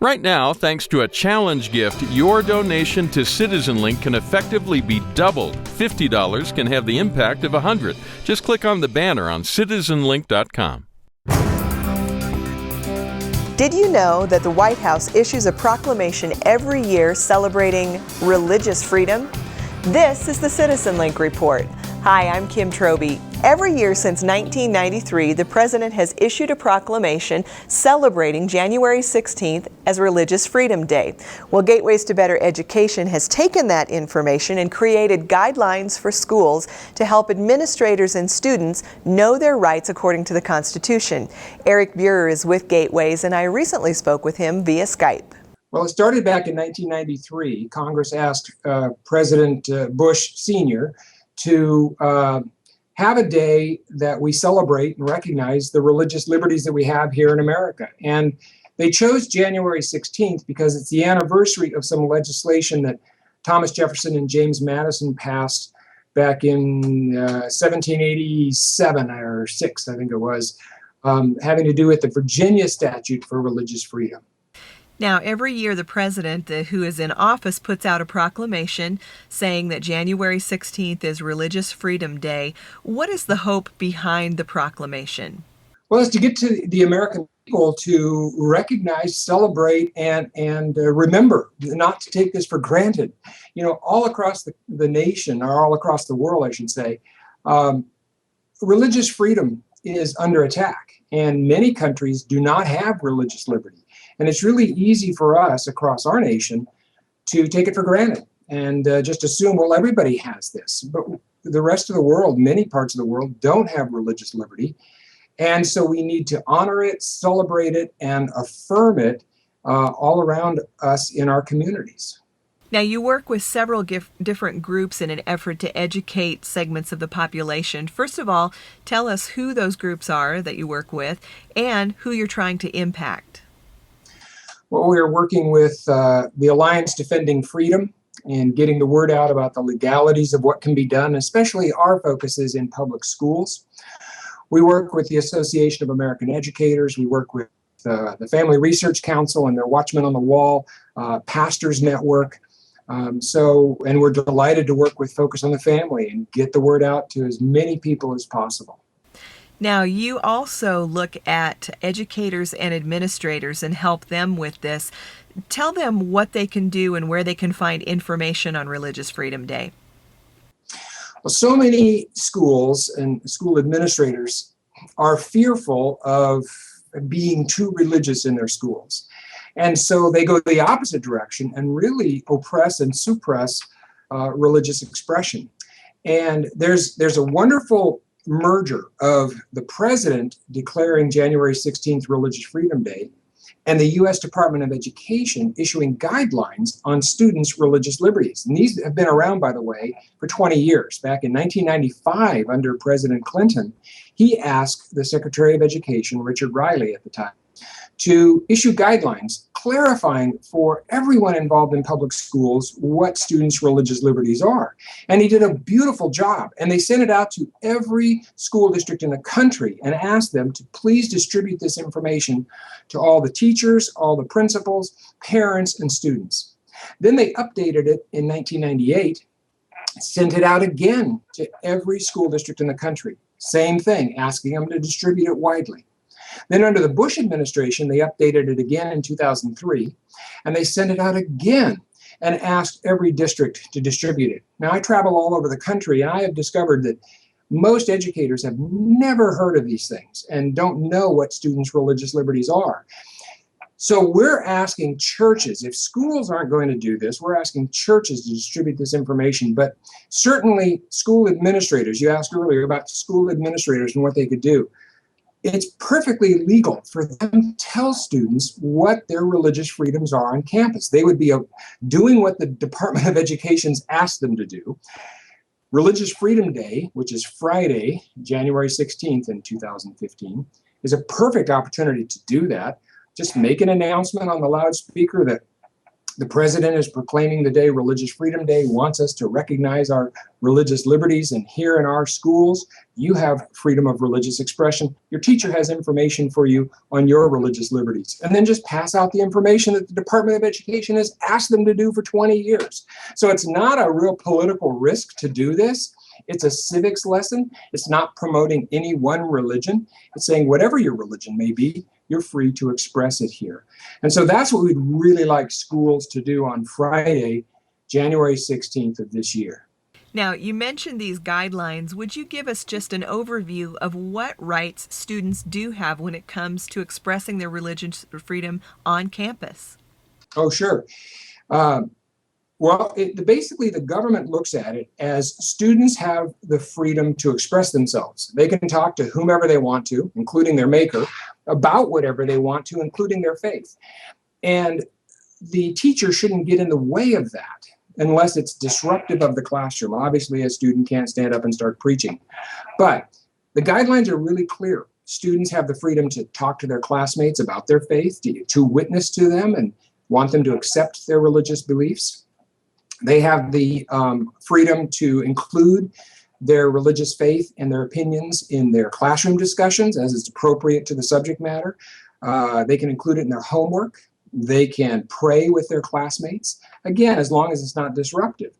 Right now, thanks to a challenge gift, your donation to CitizenLink can effectively be doubled. $50 can have the impact of $100. Just click on the banner on CitizenLink.com. Did you know that the White House issues a proclamation every year celebrating religious freedom? This is the CitizenLink Report. Hi, I'm Kim Trobee. Every year since 1993, the President has issued a proclamation celebrating January 16th as Religious Freedom Day. Well, Gateways to Better Education has taken that information and created guidelines for schools to help administrators and students know their rights according to the Constitution. Eric Buehrer is with Gateways, and I recently spoke with him via Skype. Well, it started back in 1993. Congress asked President Bush Sr. to have a day that we celebrate and recognize the religious liberties that we have here in America. And they chose January 16th because it's the anniversary of some legislation that Thomas Jefferson and James Madison passed back in 1787 or 6, I think it was, having to do with the Virginia Statute for Religious Freedom. Now, every year the president who is in office puts out a proclamation saying that January 16th is Religious Freedom Day. What is the hope behind the proclamation? Well, it's to get to the American people to recognize, celebrate, and remember not to take this for granted. You know, all across the nation, or all across the world, I should say, religious freedom is under attack, and many countries do not have religious liberty. And it's really easy for us across our nation to take it for granted and just assume, well, everybody has this. But the rest of the world, many parts of the world, don't have religious liberty. And so we need to honor it, celebrate it, and affirm it all around us in our communities. Now, you work with several different groups in an effort to educate segments of the population. First of all, tell us who those groups are that you work with and who you're trying to impact. Well, we are working with the Alliance Defending Freedom and getting the word out about the legalities of what can be done, especially our focus is in public schools. We work with the Association of American Educators. We work with the Family Research Council and their Watchmen on the Wall, Pastors Network. And we're delighted to work with Focus on the Family and get the word out to as many people as possible. Now, you also look at educators and administrators and help them with this. Tell them what they can do and where they can find information on Religious Freedom Day. Well, so many schools and school administrators are fearful of being too religious in their schools. And so they go the opposite direction and really oppress and suppress religious expression. And there's a wonderful merger of the president declaring January 16th Religious Freedom Day and the U.S. Department of Education issuing guidelines on students' religious liberties. And these have been around, by the way, for 20 years. Back in 1995, under President Clinton, he asked the Secretary of Education, Richard Riley at the time, to issue guidelines clarifying for everyone involved in public schools what students' religious liberties are. And he did a beautiful job. And they sent it out to every school district in the country and asked them to please distribute this information to all the teachers, all the principals, parents, and students. Then they updated it in 1998, sent it out again to every school district in the country. Same thing, asking them to distribute it widely. Then under the Bush administration, they updated it again in 2003, and they sent it out again and asked every district to distribute it. Now, I travel all over the country, and I have discovered that most educators have never heard of these things and don't know what students' religious liberties are. So we're asking churches, if schools aren't going to do this, we're asking churches to distribute this information, but certainly school administrators. You asked earlier about school administrators and what they could do. It's perfectly legal for them to tell students what their religious freedoms are on campus. They would be doing what the Department of Education's asked them to do. Religious Freedom Day, which is Friday, January 16th in 2015, is a perfect opportunity to do that. Just make an announcement on the loudspeaker that The president is proclaiming the day Religious Freedom Day, wants us to recognize our religious liberties. And here in our schools, you have freedom of religious expression. Your teacher has information for you on your religious liberties. And then just pass out the information that the Department of Education has asked them to do for 20 years. So it's not a real political risk to do this. It's a civics lesson. It's not promoting any one religion. It's saying whatever your religion may be, you're free to express it here. And so that's what we'd really like schools to do on Friday, January 16th of this year. Now, you mentioned these guidelines. Would you give us just an overview of what rights students do have when it comes to expressing their religious freedom on campus? Oh, sure. Basically, the government looks at it as students have the freedom to express themselves. They can talk to whomever they want to, including their maker, about whatever they want to, including their faith. And the teacher shouldn't get in the way of that unless it's disruptive of the classroom. Obviously, a student can't stand up and start preaching. But the guidelines are really clear. Students have the freedom to talk to their classmates about their faith, to witness to them and want them to accept their religious beliefs. They have the freedom to include their religious faith and their opinions in their classroom discussions as it's appropriate to the subject matter. They can include it in their homework. They can pray with their classmates, again, as long as it's not disruptive.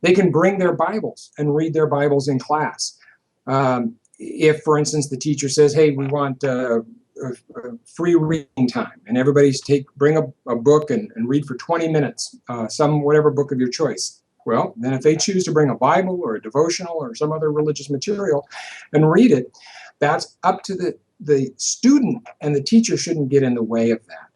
They can bring their Bibles and read their Bibles in class. If, for instance, the teacher says, hey, we want free reading time, and everybody's bring a book and read for 20 minutes, whatever book of your choice. Well, then if they choose to bring a Bible or a devotional or some other religious material and read it, that's up to the student, and the teacher shouldn't get in the way of that.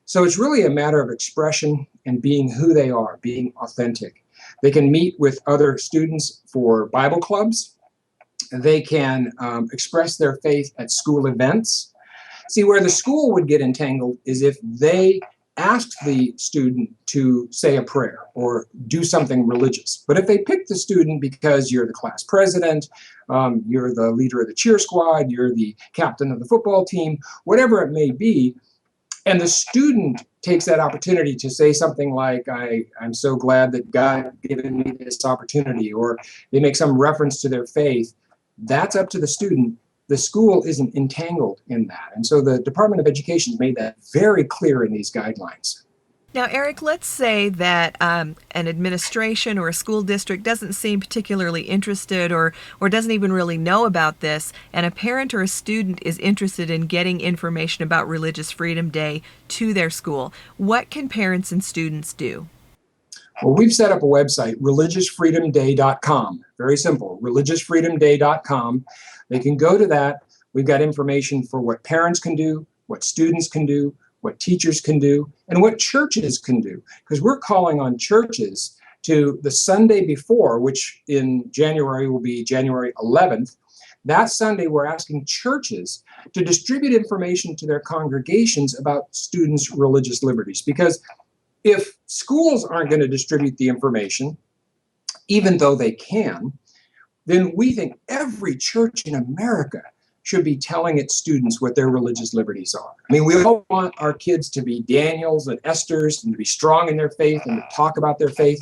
So it's really a matter of expression and being who they are, being authentic. They can meet with other students for Bible clubs. They can express their faith at school events. See, where the school would get entangled is if they asked the student to say a prayer or do something religious. But if they pick the student because you're the class president, you're the leader of the cheer squad, you're the captain of the football team, whatever it may be, and the student takes that opportunity to say something like, I'm so glad that God given me this opportunity, or they make some reference to their faith, that's up to the student. The school isn't entangled in that. And so the Department of Education has made that very clear in these guidelines. Now, Eric, let's say that an administration or a school district doesn't seem particularly interested or doesn't even really know about this, and a parent or a student is interested in getting information about Religious Freedom Day to their school. What can parents and students do? Well, we've set up a website, religiousfreedomday.com. Very simple, religiousfreedomday.com. They can go to that. We've got information for what parents can do, what students can do, what teachers can do, and what churches can do. Because we're calling on churches to the Sunday before, which in January will be January 11th. That Sunday, we're asking churches to distribute information to their congregations about students' religious liberties. Because if schools aren't going to distribute the information, even though they can, then we think every church in America should be telling its students what their religious liberties are. I mean, we all want our kids to be Daniels and Esthers and to be strong in their faith and to talk about their faith.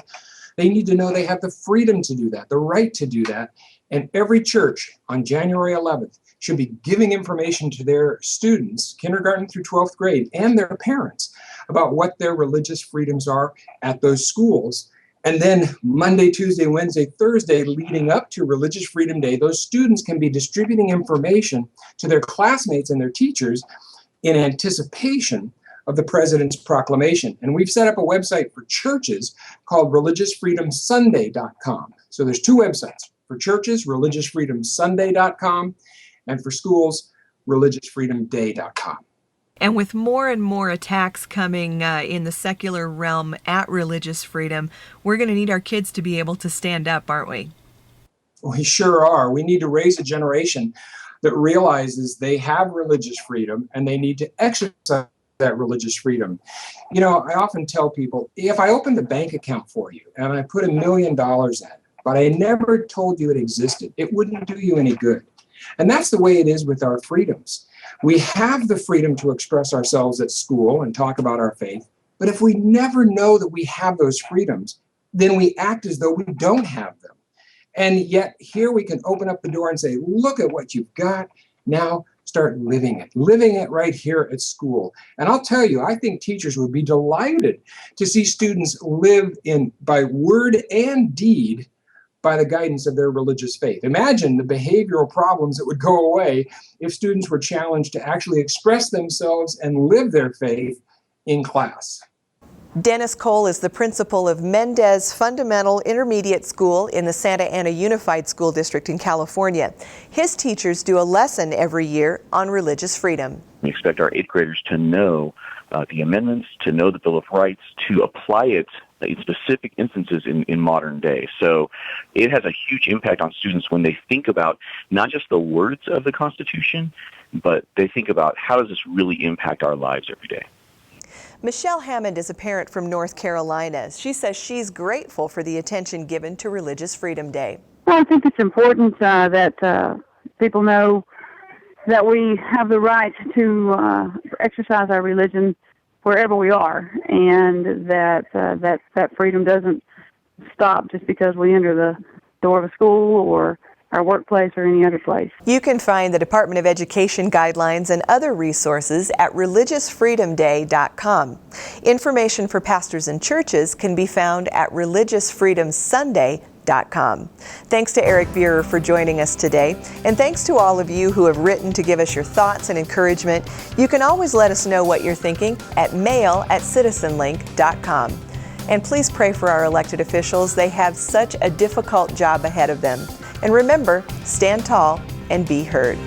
They need to know they have the freedom to do that, the right to do that. And every church on January 11th should be giving information to their students, kindergarten through 12th grade, and their parents about what their religious freedoms are at those schools. And then Monday, Tuesday, Wednesday, Thursday, leading up to Religious Freedom Day, those students can be distributing information to their classmates and their teachers in anticipation of the president's proclamation. And we've set up a website for churches called religiousfreedomsunday.com. So there's two websites. For churches, religiousfreedomsunday.com, and for schools, religiousfreedomday.com. And with more and more attacks coming in the secular realm at religious freedom, we're going to need our kids to be able to stand up, aren't we? We sure are. We need to raise a generation that realizes they have religious freedom and they need to exercise that religious freedom. You know, I often tell people, if I opened a bank account for you and I put $1 million in it, but I never told you it existed, it wouldn't do you any good. And that's the way it is with our freedoms. We have the freedom to express ourselves at school and talk about our faith, But if we never know that we have those freedoms, then we act as though we don't have them. And yet here we can open up the door and say, look at what you've got. Now start living it right here at school. And I'll tell you, I think teachers would be delighted to see students live by word and deed by the guidance of their religious faith. Imagine the behavioral problems that would go away if students were challenged to actually express themselves and live their faith in class. Dennis Cole is the principal of Mendez Fundamental Intermediate School in the Santa Ana Unified School District in California. His teachers do a lesson every year on religious freedom. We expect our 8th graders to know the amendments, to know the Bill of Rights, to apply it in specific instances in modern day. So it has a huge impact on students when they think about not just the words of the Constitution, but they think about how does this really impact our lives every day. Michelle Hammond is a parent from North Carolina. She says she's grateful for the attention given to Religious Freedom Day. Well, I think it's important that people know that we have the right to exercise our religion wherever we are, and that freedom doesn't stop just because we enter the door of a school or our workplace or any other place. You can find the Department of Education guidelines and other resources at religiousfreedomday.com. Information for pastors and churches can be found at religiousfreedomsunday.com. Thanks to Eric Buehrer for joining us today, and thanks to all of you who have written to give us your thoughts and encouragement. You can always let us know what you're thinking at mail@citizenlink.com. And please pray for our elected officials. They have such a difficult job ahead of them. And remember, stand tall and be heard.